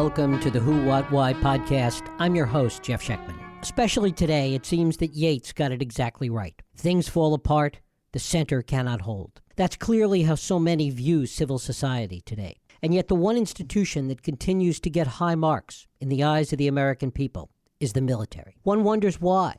welcome to the Who, What, Why podcast. I'm your host, Jeff Schechtman. Especially today, it seems that Yeats got it exactly right. Things fall apart, the center cannot hold. That's clearly how so many view civil society today. And yet the one institution that continues to get high marks in the eyes of the American people is the military. One wonders why.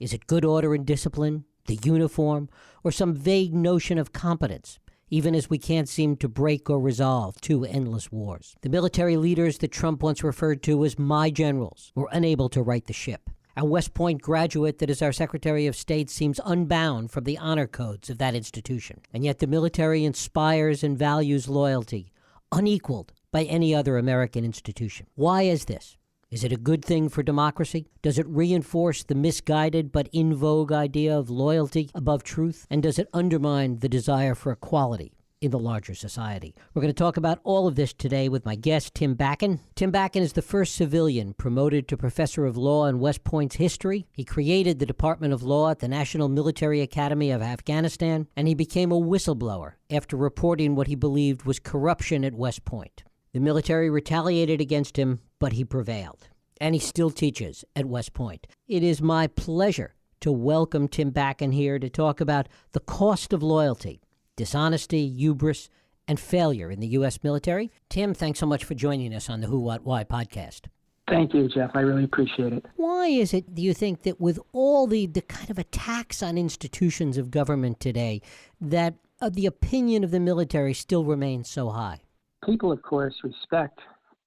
Is it good order and discipline, the uniform, or some vague notion of competence, even as we can't seem to break or resolve two endless wars? The military leaders that Trump once referred to as my generals were unable to right the ship. A West Point graduate that is our Secretary of State seems unbound from the honor codes of that institution. And yet the military inspires and values loyalty, unequaled by any other American institution. Why is this? Is it a good thing for democracy? Does it reinforce the misguided but in vogue idea of loyalty above truth? And does it undermine the desire for equality in the larger society? We're going to talk about all of this today with my guest, Tim Bakken. Tim Bakken is the first civilian promoted to professor of law in West Point's history. He created the Department of Law at the National Military Academy of Afghanistan, and he became a whistleblower after reporting what he believed was corruption at West Point. The military retaliated against him, but he prevailed, and he still teaches at West Point. It is my pleasure to welcome Tim Bakken here to talk about the cost of loyalty, dishonesty, hubris, and failure in the U.S. military. Tim, thanks so much for joining us on the Who, What, Why podcast. Thank you, Jeff. I really appreciate it. Why is it, do you think, that with all the kind of attacks on institutions of government today, that the opinion of the military still remains so high? People, of course, respect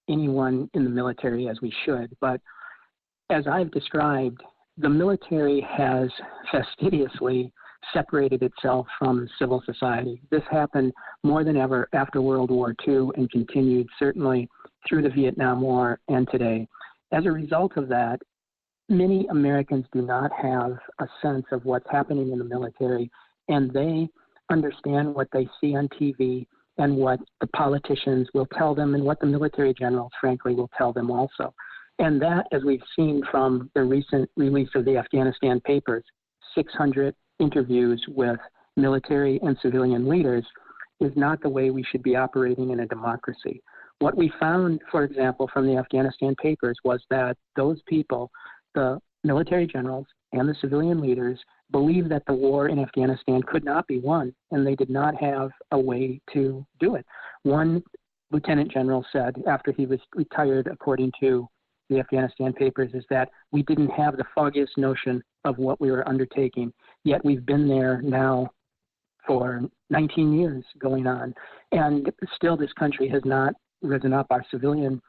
anyone in the military, as we should, but as I've described, the military has fastidiously separated itself from civil society. This happened more than ever after World War II and continued certainly through the Vietnam War and today. As a result of that, many Americans do not have a sense of what's happening in the military, and they understand what they see on TV and what the politicians will tell them and what the military generals, frankly, will tell them also. And that, as we've seen from the recent release of the Afghanistan papers, 600 interviews with military and civilian leaders, is not the way we should be operating in a democracy. What we found, for example, from the Afghanistan papers was that those people, the military generals and the civilian leaders, believed that the war in Afghanistan could not be won, and they did not have a way to do it. One lieutenant general said, after he was retired, according to the Afghanistan papers, is that we didn't have the foggiest notion of what we were undertaking, yet we've been there now for 19 years going on, and still this country has not risen up. Our civilian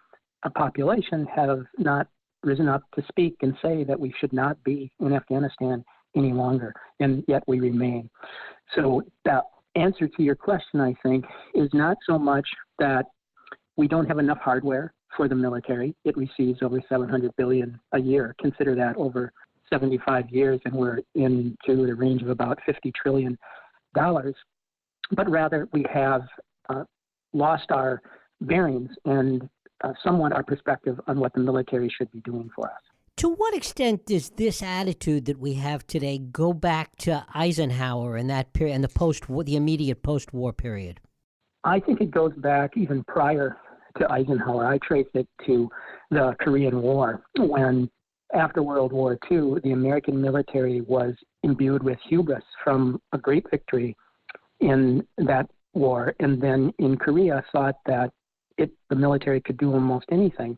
population have not risen up to speak and say that we should not be in Afghanistan any longer, and yet we remain. So the answer to your question, I think, is not so much that we don't have enough hardware for the military. It receives over $700 billion a year. Consider that over 75 years, and we're into the range of about $50 trillion. But rather, we have lost our bearings and somewhat our perspective on what the military should be doing for us. To what extent does this attitude that we have today go back to Eisenhower and that period, and the immediate post-war period? I think it goes back even prior to Eisenhower. I trace it to the Korean War, when after World War II, the American military was imbued with hubris from a great victory in that war, and then in Korea thought that the military could do almost anything.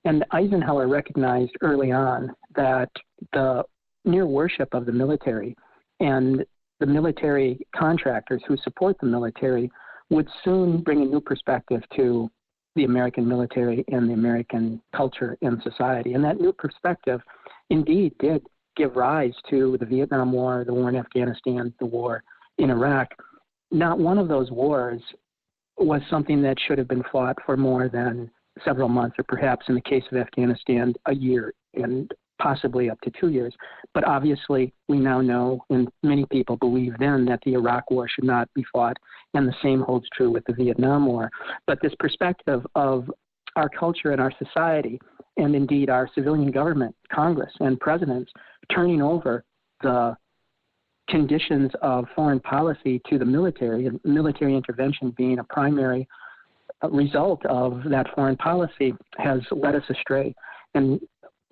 And Eisenhower recognized early on that the near worship of the military and the military contractors who support the military would soon bring a new perspective to the American military and the American culture and society. And that new perspective indeed did give rise to the Vietnam War, the war in Afghanistan, the war in Iraq. Not one of those wars was something that should have been fought for more than several months, or perhaps in the case of Afghanistan, a year and possibly up to 2 years. But obviously, we now know, and many people believe then, that the Iraq War should not be fought, and the same holds true with the Vietnam War. But this perspective of our culture and our society, and indeed our civilian government, Congress and presidents, turning over the conditions of foreign policy to the military, and military intervention being a primary result of that foreign policy has led us astray. And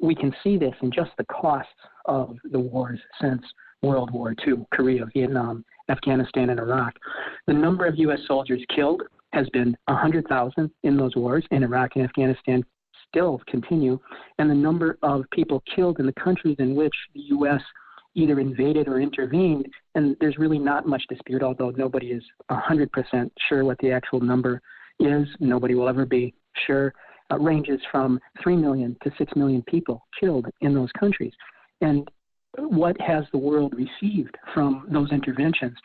we can see this in just the costs of the wars since World War II, Korea, Vietnam, Afghanistan, and Iraq. The number of U.S. soldiers killed has been 100,000 in those wars, and Iraq and Afghanistan still continue. And the number of people killed in the countries in which the U.S. either invaded or intervened, and there's really not much dispute, although nobody is 100% sure what the actual number is. Nobody will ever be sure. Ranges from 3 million to 6 million people killed in those countries. And what has the world received from those interventions?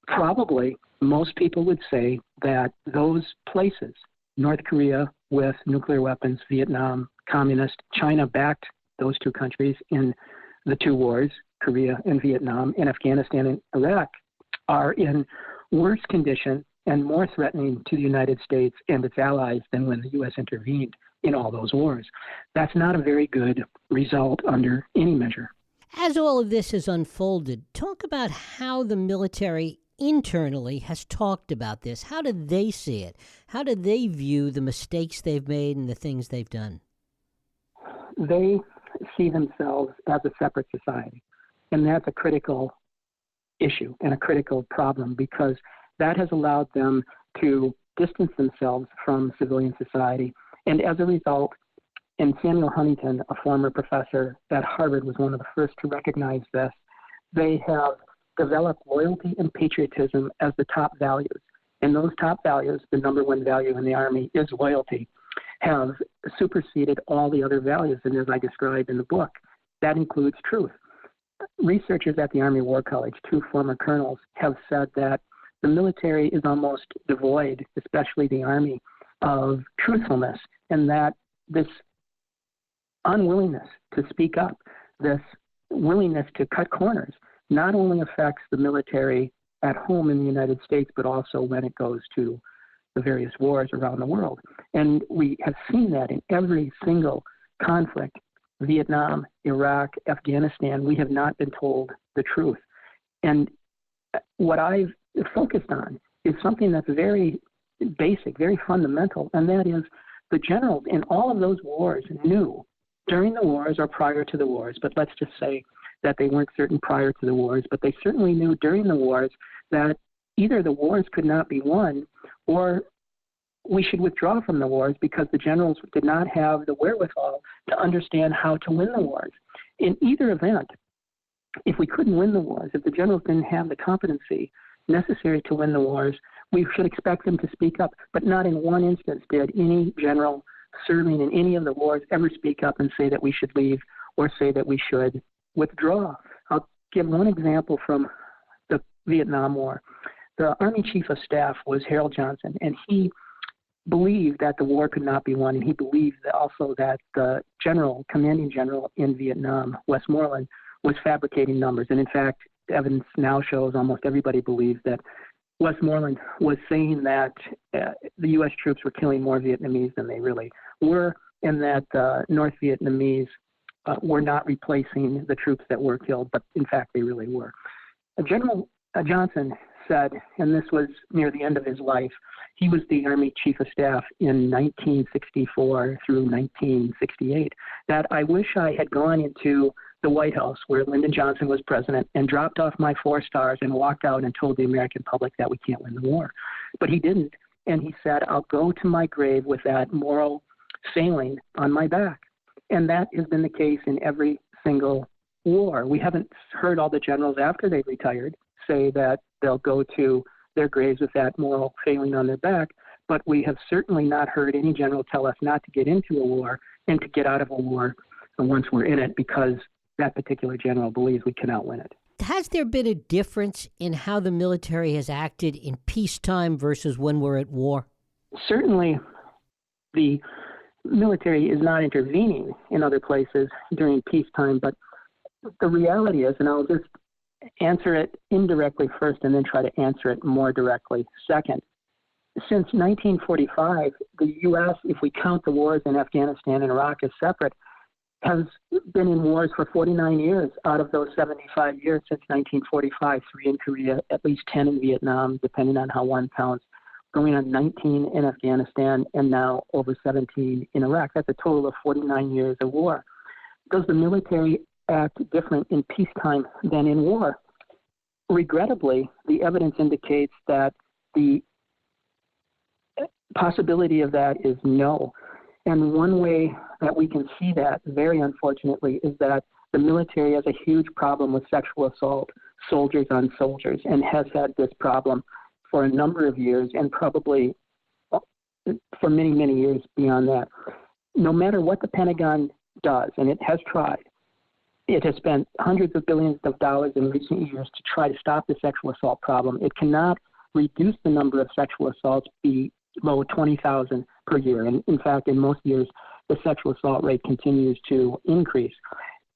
Probably most people would say that those places, North Korea with nuclear weapons, Vietnam, communist, China backed those two countries in the two wars, Korea and Vietnam, and Afghanistan and Iraq, are in worse condition and more threatening to the United States and its allies than when the U.S. intervened in all those wars. That's not a very good result under any measure. As all of this has unfolded, talk about how the military internally has talked about this. How do they see it? How do they view the mistakes they've made and the things they've done? They see themselves as a separate society, and that's a critical issue and a critical problem, because that has allowed them to distance themselves from civilian society. And as a result, and Samuel Huntington, a former professor at Harvard, was one of the first to recognize this, they have developed loyalty and patriotism as the top values. And those top values, the number one value in the Army is loyalty, have superseded all the other values. And as I described in the book, that includes truth. Researchers at the Army War College, two former colonels, have said that the military is almost devoid, especially the Army, of truthfulness, and that this unwillingness to speak up, this willingness to cut corners, not only affects the military at home in the United States, but also when it goes to the various wars around the world. And we have seen that in every single conflict, Vietnam, Iraq, Afghanistan, we have not been told the truth. And what I've focused on is something that's very basic, very fundamental, and that is the generals in all of those wars knew during the wars or prior to the wars, but let's just say that they weren't certain prior to the wars, but they certainly knew during the wars that either the wars could not be won or we should withdraw from the wars because the generals did not have the wherewithal to understand how to win the wars. In either event, if we couldn't win the wars, if the generals didn't have the competency necessary to win the wars, we should expect them to speak up. But not in one instance did any general serving in any of the wars ever speak up and say that we should leave or say that we should withdraw. I'll give one example from the Vietnam War. The Army Chief of Staff was Harold Johnson, and he believed that the war could not be won, and he believed also that the commanding general in Vietnam, Westmoreland, was fabricating numbers. And in fact, evidence now shows almost everybody believes that Westmoreland was saying that the U.S. troops were killing more Vietnamese than they really were, and that North Vietnamese were not replacing the troops that were killed, but in fact they really were. General Johnson said, and this was near the end of his life, he was the Army Chief of Staff in 1964 through 1968, that I wish I had gone into the White House where Lyndon Johnson was president and dropped off my 4 stars and walked out and told the American public that we can't win the war. But he didn't. And he said, I'll go to my grave with that moral failing on my back. And that has been the case in every single war. We haven't heard all the generals after they retired say that they'll go to their graves with that moral failing on their back, but we have certainly not heard any general tell us not to get into a war and to get out of a war once we're in it because that particular general believes we cannot win it. Has there been a difference in how the military has acted in peacetime versus when we're at war? Certainly, the military is not intervening in other places during peacetime, but the reality is, and I'll just answer it indirectly first and then try to answer it more directly second. Since 1945, the U.S., if we count the wars in Afghanistan and Iraq as separate, has been in wars for 49 years out of those 75 years since 1945, 3 in Korea, at least 10 in Vietnam, depending on how one counts, going on 19 in Afghanistan, and now over 17 in Iraq. That's a total of 49 years of war. Does the military act different in peacetime than in war? Regrettably, the evidence indicates that the possibility of that is no. And one way that we can see that, very unfortunately, is that the military has a huge problem with sexual assault, soldiers on soldiers, and has had this problem for a number of years and probably for many, many years beyond that. No matter what the Pentagon does, and it has tried, it has spent hundreds of billions of dollars in recent years to try to stop the sexual assault problem. It cannot reduce the number of sexual assaults below 20,000 per year. And in fact, in most years, the sexual assault rate continues to increase.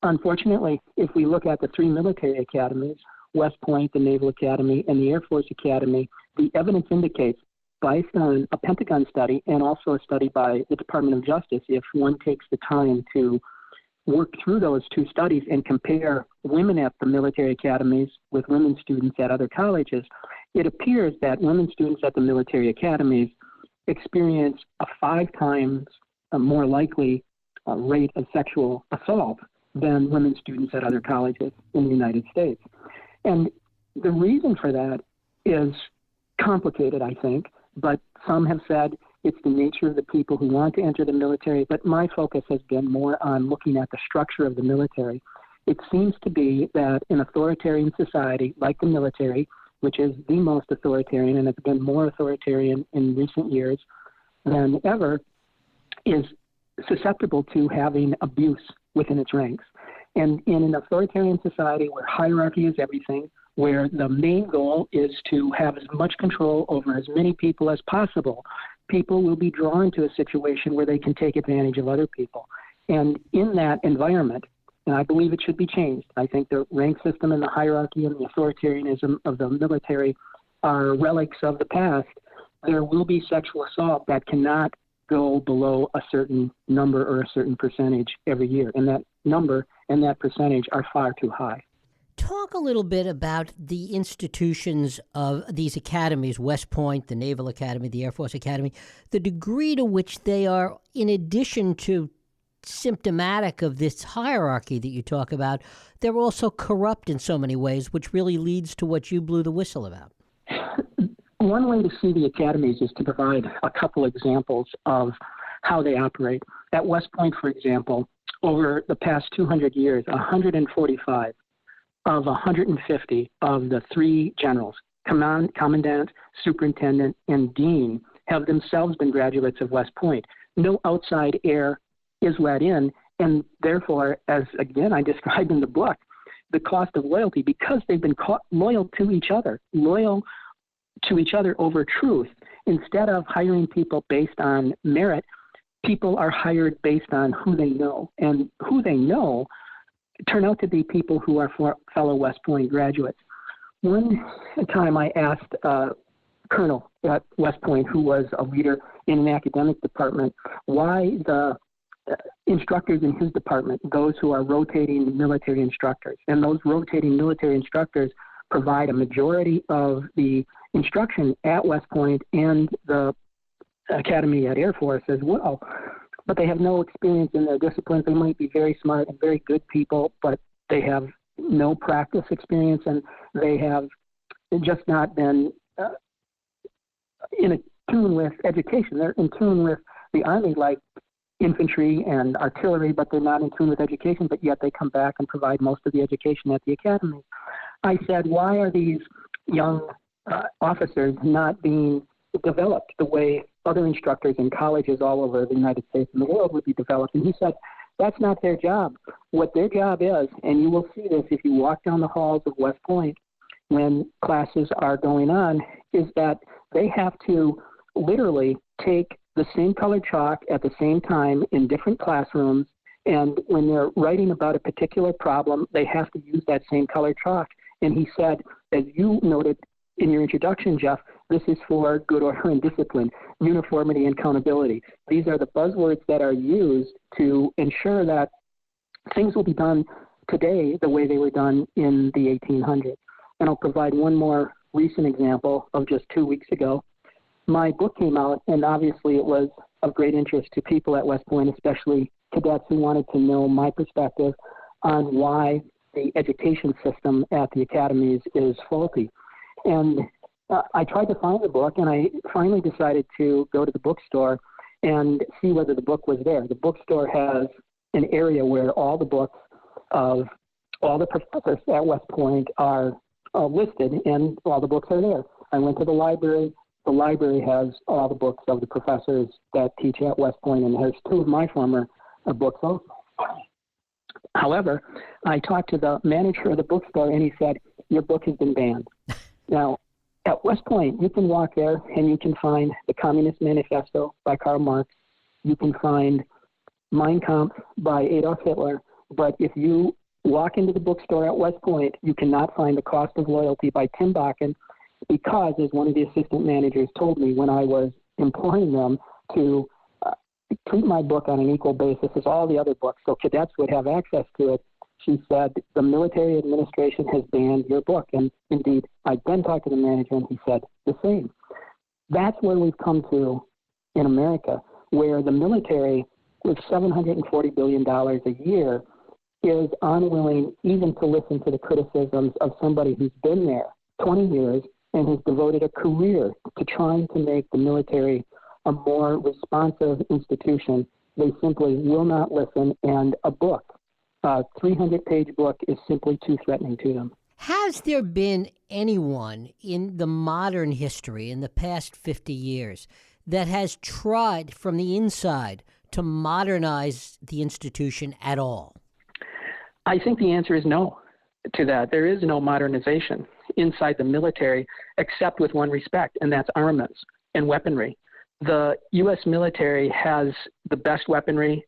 Unfortunately, if we look at the three military academies, West Point, the Naval Academy, and the Air Force Academy, the evidence indicates, based on a Pentagon study and also a study by the Department of Justice, if one takes the time to work through those two studies and compare women at the military academies with women students at other colleges, it appears that women students at the military academies experience a 5 times more likely rate of sexual assault than women students at other colleges in the United States. And the reason for that is complicated, I think, but some have said it's the nature of the people who want to enter the military, but my focus has been more on looking at the structure of the military. It seems to be that an authoritarian society like the military, which is the most authoritarian and it's been more authoritarian in recent years than ever, is susceptible to having abuse within its ranks. And in an authoritarian society where hierarchy is everything, where the main goal is to have as much control over as many people as possible, people will be drawn to a situation where they can take advantage of other people. And in that environment, and I believe it should be changed, I think the rank system and the hierarchy and the authoritarianism of the military are relics of the past. There will be sexual assault that cannot go below a certain number or a certain percentage every year. And that number and that percentage are far too high. Talk a little bit about the institutions of these academies, West Point, the Naval Academy, the Air Force Academy, the degree to which they are, in addition to symptomatic of this hierarchy that you talk about, they're also corrupt in so many ways, which really leads to what you blew the whistle about. One way to see the academies is to provide a couple examples of how they operate. At West Point, for example, over the past 200 years, 145 of 150 of the 3 generals, commandant, superintendent, and dean, have themselves been graduates of West Point. No outside air is let in, and therefore, as again I described in the book, the cost of loyalty, because they've been loyal to each other over truth. Instead of hiring people based on merit, people are hired based on who they know, and who they know turn out to be people who are fellow West Point graduates. One time I asked a colonel at West Point, who was a leader in an academic department, why the instructors in his department, those who are rotating military instructors, and those rotating military instructors provide a majority of the instruction at West Point and the Academy at Air Force as well, but they have no experience in their disciplines. They might be very smart and very good people, but they have no practice experience, and they have just not been in tune with education. They're in tune with the Army, like infantry and artillery, but they're not in tune with education, but yet they come back and provide most of the education at the academy. I said, why are these young officers not being developed the way other instructors in colleges all over the United States and the world would be developed? And he said, that's not their job. What their job is, and you will see this if you walk down the halls of West Point when classes are going on, is that they have to literally take the same colored chalk at the same time in different classrooms, and when they're writing about a particular problem, they have to use that same colored chalk. And he said, as you noted in your introduction, Jeff, this is for good order and discipline, uniformity and accountability. These are the buzzwords that are used to ensure that things will be done today the way they were done in the 1800s. And I'll provide one more recent example of just 2 weeks ago. my book came out, and obviously it was of great interest to people at West Point, especially cadets who wanted to know my perspective on why the education system at the academies is faulty. And I tried to find the book, and I finally decided to go to the bookstore and see whether the book was there. The bookstore has an area where all the books of all the professors at West Point are listed, and all the books are there. I went to the library. The library has all the books of the professors that teach at West Point, and has two of my former books also. However, I talked to the manager of the bookstore, and he said, "Your book has been banned." Now, at West Point, you can walk there and you can find the Communist Manifesto by Karl Marx. You can find Mein Kampf by Adolf Hitler. But if you walk into the bookstore at West Point, you cannot find The Cost of Loyalty by Tim Bakken, because, as one of the assistant managers told me when I was imploring them to treat my book on an equal basis as all the other books so cadets would have access to it, she said, "The military administration has banned your book." And indeed, I then talked to the manager, and he said the same. That's where we've come to in America, where the military, with $740 billion a year, is unwilling even to listen to the criticisms of somebody who's been there 20 years and has devoted a career to trying to make the military a more responsive institution. They simply will not listen, and a 300-page book is simply too threatening to them. Has there been anyone in the modern history, in the past 50 years, that has tried from the inside to modernize the institution at all? I think the answer is no to that. There is no modernization inside the military, except with one respect, and that's armaments and weaponry. The U.S. military has the best weaponry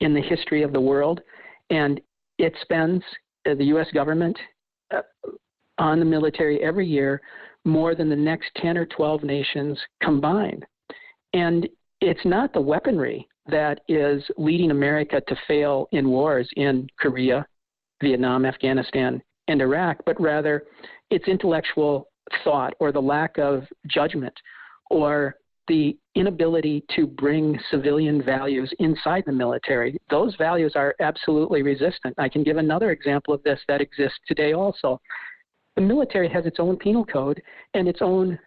in the history of the world, and it spends, the U.S. government, on the military every year more than the next 10 or 12 nations combined. And it's not the weaponry that is leading America to fail in wars in Korea, Vietnam, Afghanistan, and Iraq, but rather its intellectual thought, or the lack of judgment, or the inability to bring civilian values inside the military. Those values are absolutely resistant. I can give another example of this that exists today also. The military has its own penal code and its own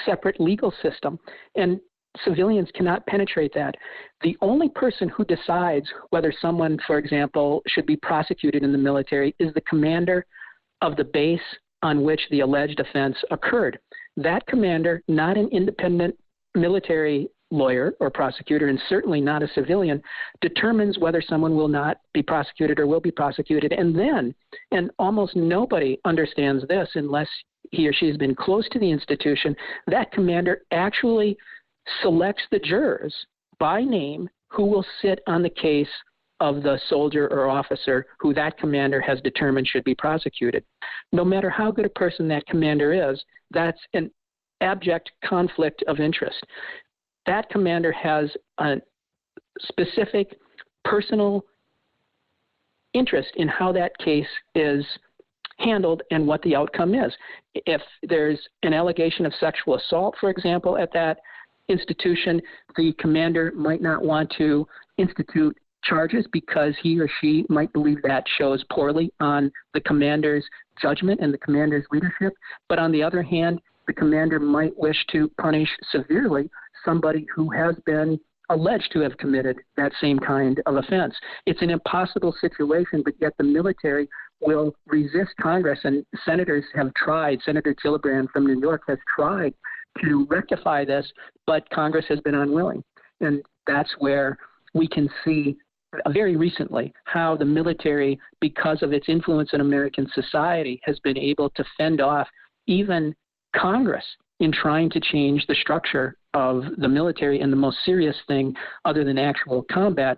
separate legal system, and civilians cannot penetrate that. The only person who decides whether someone, for example, should be prosecuted in the military is the commander of the base on which the alleged offense occurred. That commander, not an independent military lawyer or prosecutor, and certainly not a civilian, determines whether someone will not be prosecuted or will be prosecuted. And then, and almost nobody understands this unless he or she has been close to the institution, that commander actually selects the jurors by name who will sit on the case of the soldier or officer who that commander has determined should be prosecuted. No matter how good a person that commander is, that's an abject conflict of interest. That commander has a specific personal interest in how that case is handled and what the outcome is. If there's an allegation of sexual assault, for example, at that institution, the commander might not want to institute charges because he or she might believe that shows poorly on the commander's judgment and the commander's leadership. But on the other hand, the commander might wish to punish severely somebody who has been alleged to have committed that same kind of offense. It's an impossible situation, but yet the military will resist Congress, and senators have tried. Senator Gillibrand from New York has tried to rectify this, but Congress has been unwilling. And that's where we can see very recently how the military, because of its influence in American society, has been able to fend off even Congress in trying to change the structure of the military, and the most serious thing other than actual combat,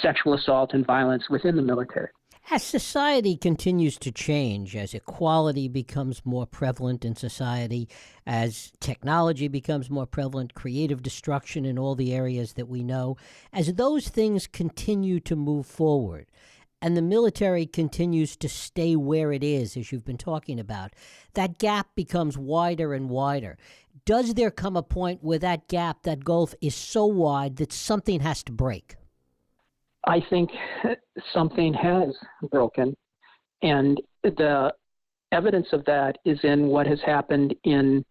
sexual assault and violence within the military. As society continues to change, as equality becomes more prevalent in society, as technology becomes more prevalent, creative destruction in all the areas that we know, as those things continue to move forward, and the military continues to stay where it is, as you've been talking about, that gap becomes wider and wider. Does there come a point where that gap, that gulf, is so wide that something has to break? I think something has broken, and the evidence of that is in what has happened in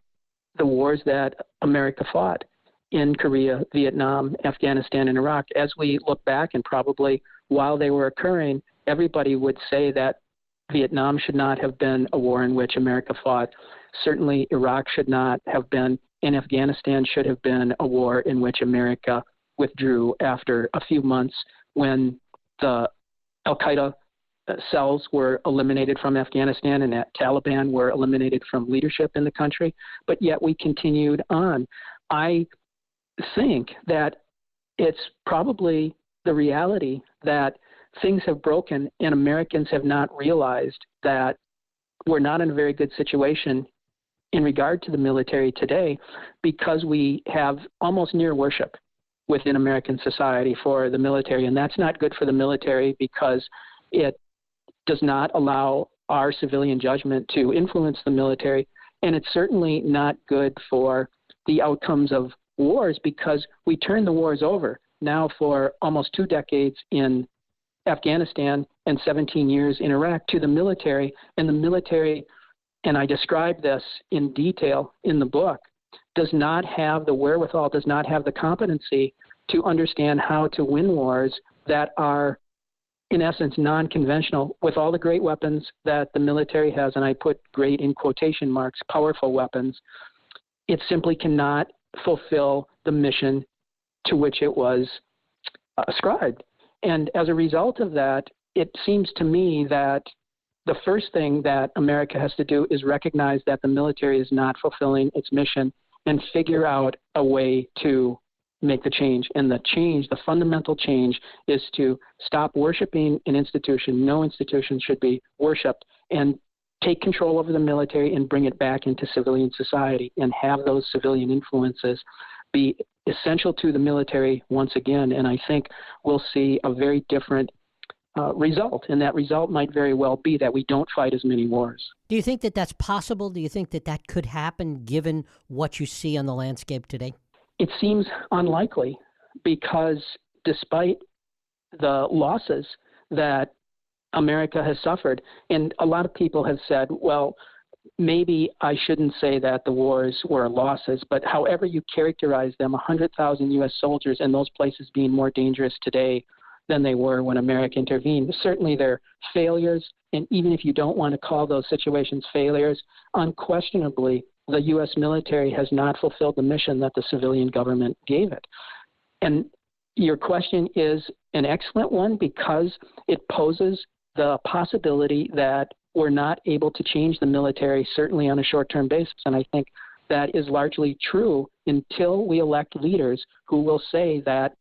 the wars that America fought in Korea, Vietnam, Afghanistan, and Iraq. As we look back, and probably while they were occurring, everybody would say that Vietnam should not have been a war in which America fought. Certainly Iraq should not have been, and Afghanistan should have been a war in which America withdrew after a few months when the Al-Qaeda cells were eliminated from Afghanistan and that Taliban were eliminated from leadership in the country, but yet we continued on. I think that it's probably the reality that things have broken and Americans have not realized that we're not in a very good situation in regard to the military today because we have almost near worship within American society for the military. And that's not good for the military because it does not allow our civilian judgment to influence the military. And it's certainly not good for the outcomes of wars because we turn the wars over now for almost 2 decades in Afghanistan and 17 years in Iraq to the military. And the military, and I describe this in detail in the book, does not have the wherewithal, does not have the competency to understand how to win wars that are, in essence, non-conventional with all the great weapons that the military has, and I put great in quotation marks, powerful weapons. It simply cannot fulfill the mission to which it was ascribed. And as a result of that, it seems to me that the first thing that America has to do is recognize that the military is not fulfilling its mission and figure out a way to make the change. And the change, the fundamental change, is to stop worshiping an institution. No institution should be worshipped, and take control over the military and bring it back into civilian society and have those civilian influences be essential to the military once again. And I think we'll see a very different result. And that result might very well be that we don't fight as many wars. Do you think that that's possible? Do you think that that could happen given what you see on the landscape today? It seems unlikely because despite the losses that America has suffered, and a lot of people have said, well, maybe I shouldn't say that the wars were losses, but however you characterize them, 100,000 U.S. soldiers in those places being more dangerous today than they were when America intervened. Certainly they're failures, and even if you don't want to call those situations failures, unquestionably the U.S. military has not fulfilled the mission that the civilian government gave it. And your question is an excellent one because it poses the possibility that we're not able to change the military, certainly on a short-term basis. And I think that is largely true until we elect leaders who will say that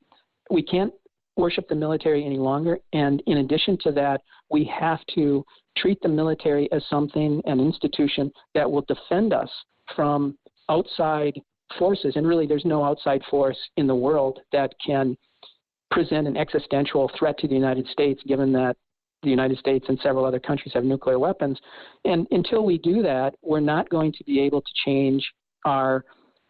we can't worship the military any longer. And in addition to that, we have to treat the military as something, an institution that will defend us from outside forces. And really, there's no outside force in the world that can present an existential threat to the United States, given that the United States and several other countries have nuclear weapons. And until we do that, we're not going to be able to change our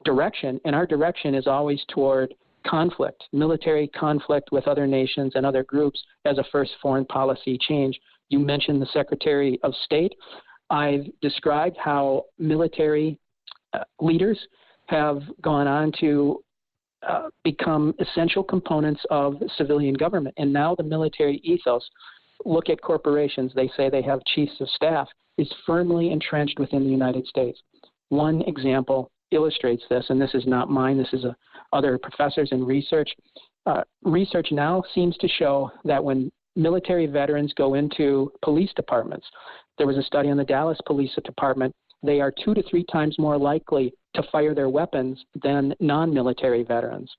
direction. And our direction is always toward conflict, military conflict with other nations and other groups as a first foreign policy change. You mentioned the Secretary of State. I've described how military leaders have gone on to become essential components of civilian government. And now the military ethos, look at corporations, they say they have chiefs of staff, is firmly entrenched within the United States. One example illustrates this, and this is not mine, this is other professors in research. Research now seems to show that when military veterans go into police departments, there was a study on the Dallas Police Department, they are 2 to 3 times more likely to fire their weapons than non-military veterans.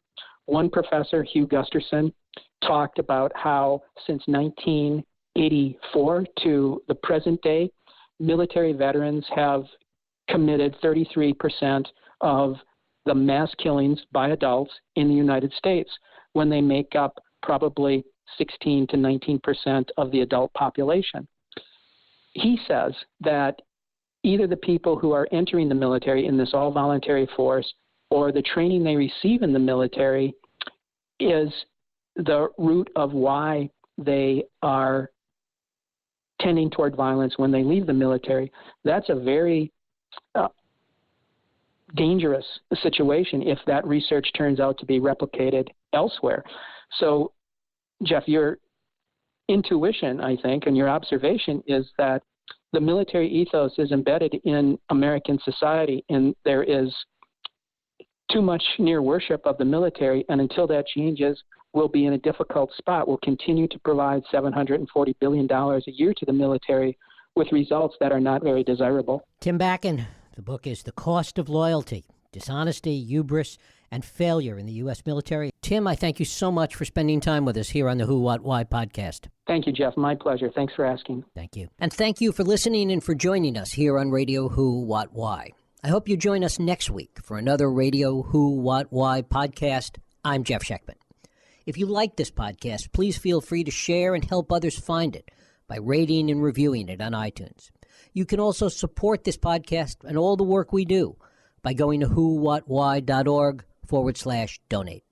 One professor, Hugh Gusterson, talked about how since 1984 to the present day, military veterans have committed 33% of the mass killings by adults in the United States, when they make up probably 16 to 19% of the adult population. He says that either the people who are entering the military in this all-voluntary force or the training they receive in the military is the root of why they are tending toward violence when they leave the military. That's a very dangerous situation if that research turns out to be replicated elsewhere. So, Jeff, your intuition, I think, and your observation is that the military ethos is embedded in American society, and there is too much near worship of the military, and until that changes, we'll be in a difficult spot. We'll continue to provide $740 billion a year to the military with results that are not very desirable. Tim Bakken, the book is The Cost of Loyalty, Dishonesty, Hubris, and Failure in the U.S. Military. Tim, I thank you so much for spending time with us here on the Who, What, Why podcast. Thank you, Jeff. My pleasure. Thanks for asking. Thank you. And thank you for listening and for joining us here on Radio Who, What, Why. I hope you join us next week for another Radio Who, What, Why podcast. I'm Jeff Sheckman. If you like this podcast, please feel free to share and help others find it by rating and reviewing it on iTunes. You can also support this podcast and all the work we do by going to whowhatwhy.org/donate.